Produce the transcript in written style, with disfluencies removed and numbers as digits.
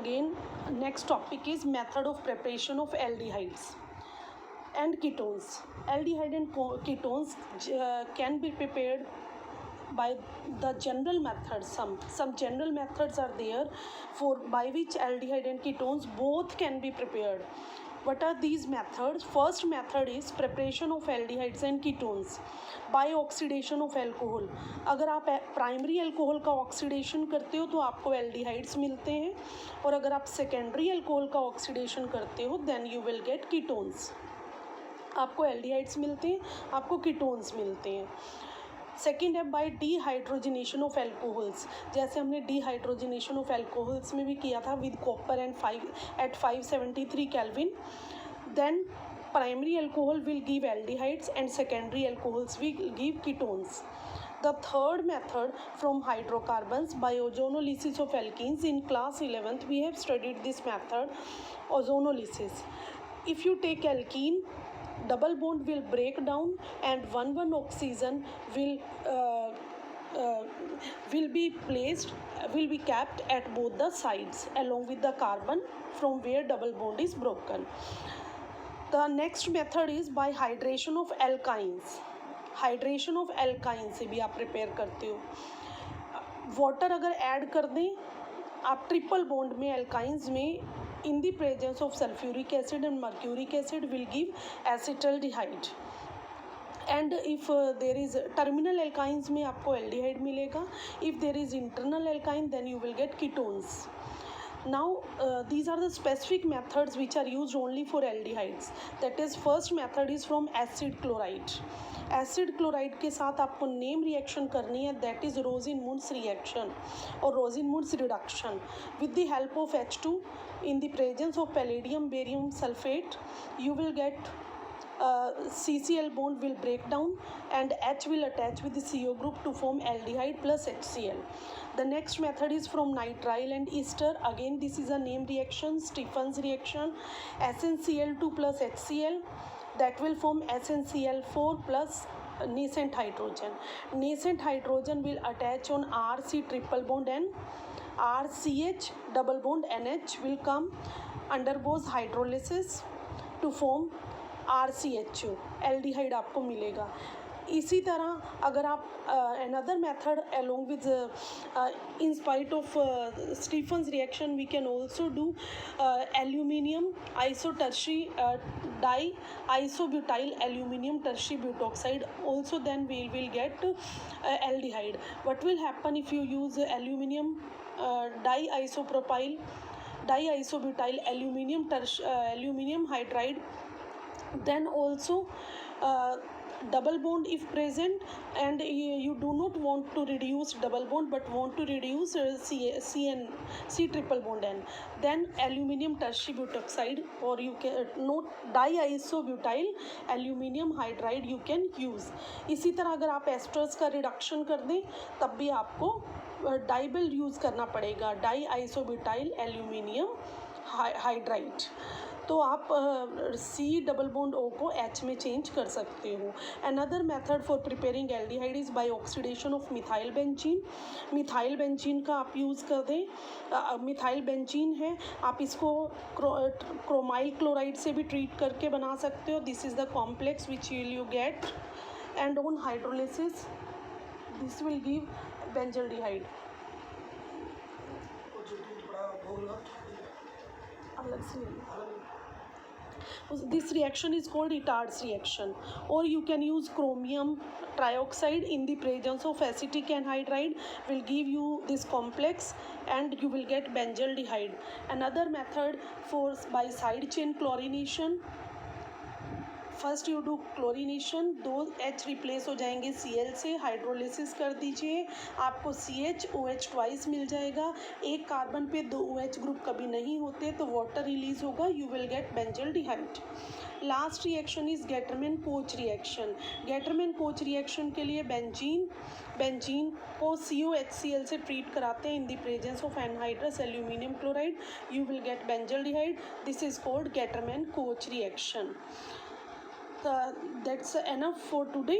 again, next topic is method of preparation of aldehydes and ketones. Aldehyde and ketones can be prepared by the general methods. Some general methods are there for by which aldehyde and ketones both can be prepared. What are these methods? First method is preparation of aldehydes and ketones by oxidation of alcohol. अगर आप primary alcohol का oxidation करते हो तो आपको aldehydes मिलते हैं, और अगर आप सेकेंडरी अल्कोहल का ऑक्सीडेशन करते हो then you will get ketones. आपको एल्डिहाइड्स मिलते हैं, आपको कीटोन्स मिलते हैं. सेकेंड है बाय डीहाइड्रोजनेशन ऑफ एल्कोहल्स. जैसे हमने डीहाइड्रोजनेशन ऑफ एल्कोहल्स में भी किया था with copper and 573 kelvin. Then primary alcohol will give aldehydes and secondary alcohols will give ketones. The third method from hydrocarbons by ozonolysis of alkenes. In class 11th we have studied this method, ozonolysis. If you take alkene, double bond will break down and one oxygen will be kept at both the sides along with the carbon from where double bond is broken. The next method is by hydration of alkynes. Hydration of alkyne से भी आप prepare करते हो. Water अगर add कर दें आप triple bond में एल्काइंस में, in the presence of sulphuric acid and mercuric acid will give acetaldehyde. And if there is terminal alkynes में आपको एल्डिहाइड मिलेगा. If there is internal alkyne then you will get ketones. Now these are the specific methods which are used only for aldehydes. That is, first method is from acid chloride. Acid chloride के साथ आपको name reaction करनी है, that is Rosenmund's reaction और Rosenmund's reduction. With the help of H2 in the presence of palladium barium sulfate you will get CCl bond will break down and H will attach with the CO group to form aldehyde plus HCl. The next method is from nitrile and ester. Again this is a name reaction, Stephen's reaction. SnCl2 plus HCl, that will form SnCl4 plus nascent hydrogen. Nascent hydrogen will attach on RC triple bond and RCH double bond NH will come, undergoes hydrolysis to form RCHO. Aldehyde आपको मिलेगा. इसी तरह अगर आप another method along with in spite of Stephen's reaction we can also do aluminium isotertiary diisobutyl aluminium tertiary butoxide also, then we will get aldehyde. What will happen if you use aluminium diisobutyl aluminium hydride, then also double bond if present and you do not want to reduce double bond but want to reduce C triple bond N, then aluminium tertiary butoxide or you can note diisobutyl aluminium hydride you can use. इसी तरह अगर आप asters का reduction कर दें तब भी आपको डाइबिल यूज़ करना पड़ेगा, डाइआइसोब्यूटाइल एल्यूमिनियम हाइड्राइड. तो आप C डबल बॉन्ड O को H में चेंज कर सकते हो. Another method for preparing aldehyde is by oxidation of methyl benzene. Methyl benzene का आप यूज़ कर दें. मिथाइल बेंजीन है, आप इसको क्रोमाइल क्लोराइड से भी ट्रीट करके बना सकते हो. This is the complex which you get and on hydrolysis this will give benzaldehyde. अलग से this reaction is called Itard's reaction, or you can use chromium trioxide in the presence of acetic anhydride will give you this complex and you will get benzaldehyde. Another method for by side chain chlorination. First you do chlorination, 2 H replace हो जाएंगे Cl से, hydrolysis कर दीजिए, आपको CH OH twice मिल जाएगा. एक carbon पे 2 OH group कभी नहीं होते तो वाटर रिलीज होगा, you will gate benzaldehyde. Last reaction is Gattermann coach reaction. Gattermann coach reaction के लिए बेंजीन को COHCl से ट्रीट कराते हैं इन the presence of anhydrous aluminium chloride, you will gate benzaldehyde. This is called Gattermann coach reaction. That's enough for today.